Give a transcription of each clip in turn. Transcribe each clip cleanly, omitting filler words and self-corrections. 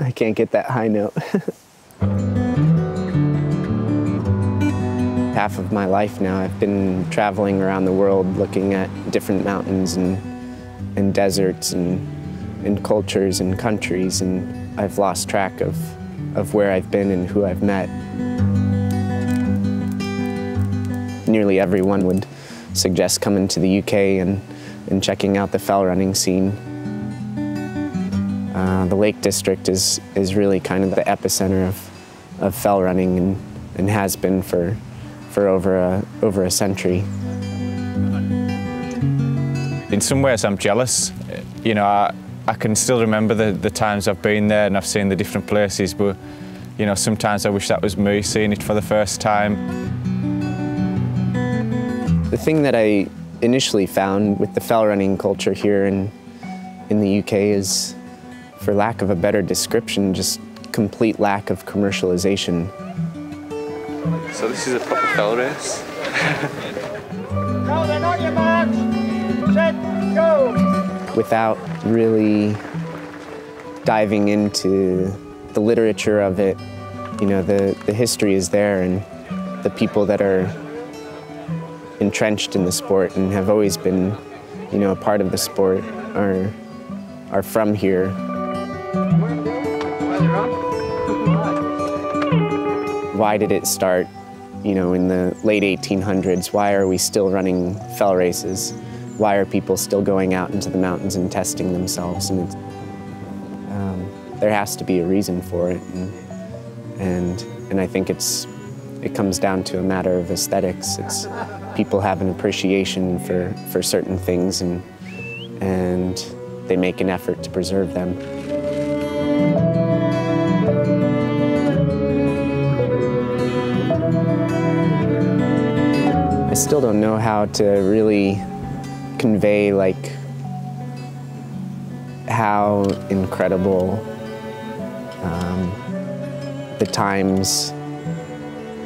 I can't get that high note. Half of my life now I've been traveling around the world looking at different mountains and deserts and cultures and countries, and I've lost track of where I've been and who I've met. Nearly everyone would suggest coming to the UK and checking out the fell running scene. The Lake District is really kind of the epicenter of fell running and has been for over a century. In some ways I'm jealous. You know, I can still remember the times I've been there and I've seen the different places, but you know, sometimes I wish that was me seeing it for the first time. The thing that I initially found with the fell running culture here in the UK is, for lack of a better description, just complete lack of commercialization. So this is a proper fell race? No, they're not your marks. Set, go! Without really diving into the literature of it, you know, the history is there, and the people that are entrenched in the sport and have always been, you know, a part of the sport are from here. Why did it start, you know, in the late 1800s? Why are we still running fell races? Why are people still going out into the mountains and testing themselves? And there has to be a reason for it, and I think it comes down to a matter of aesthetics. It's people have an appreciation for certain things, and they make an effort to preserve them. I still don't know how to really convey like how incredible the times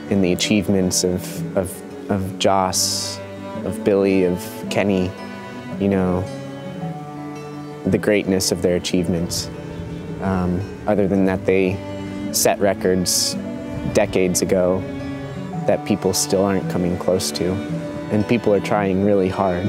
and the achievements of Joss, of Billy, of Kenny, you know, the greatness of their achievements. Other than that, they set records decades ago that people still aren't coming close to, and people are trying really hard.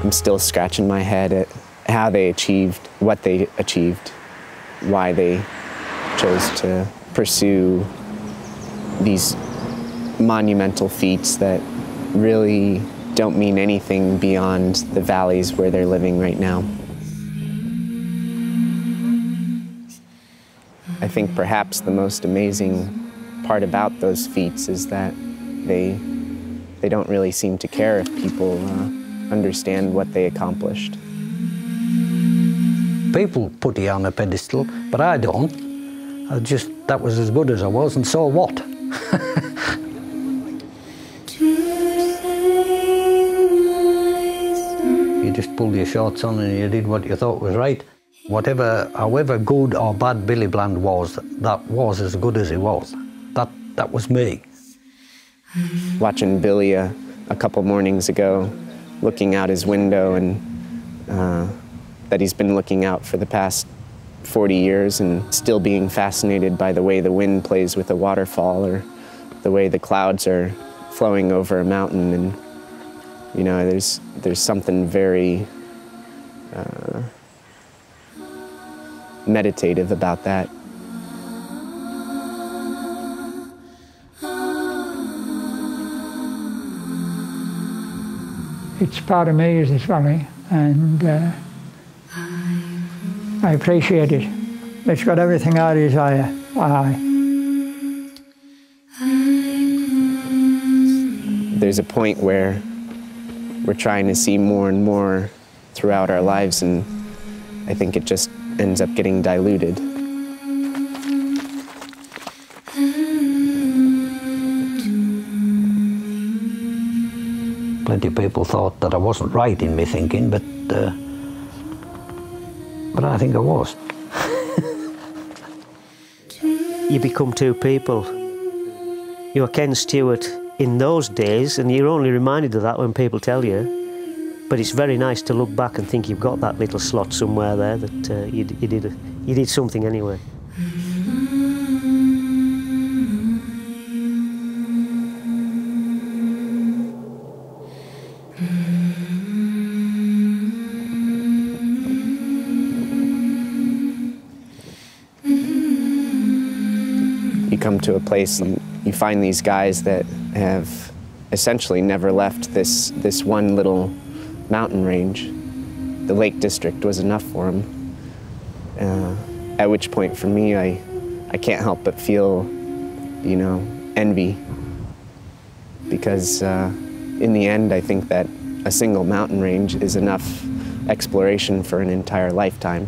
I'm still scratching my head at how they achieved what they achieved, why they chose to pursue these monumental feats that really don't mean anything beyond the valleys where they're living right now. I think perhaps the most amazing part about those feats is that they don't really seem to care if people understand what they accomplished. People put you on a pedestal, but I don't. That was as good as I was, and so what? You just pulled your shorts on and you did what you thought was right. However good or bad Billy Bland was, that was as good as he was. That was me. Watching Billy a couple mornings ago, looking out his window, and that he's been looking out for the past 40 years and still being fascinated by the way the wind plays with a waterfall or the way the clouds are flowing over a mountain. And you know, there's something very meditative about that. It's part of me, this valley, and I appreciate it. It's got everything I desire. There's a point where we're trying to see more and more throughout our lives, and I think it just ends up getting diluted. Plenty of people thought that I wasn't right in me thinking, but I think I was. You become two people. You're Ken Stuart in those days, and you're only reminded of that when people tell you. But it's very nice to look back and think you've got that little slot somewhere there that you did something anyway. You come to a place and you find these guys that have essentially never left this one little mountain range. The Lake District was enough for them. At which point for me, I can't help but feel, you know, envy. Because in the end, I think that a single mountain range is enough exploration for an entire lifetime.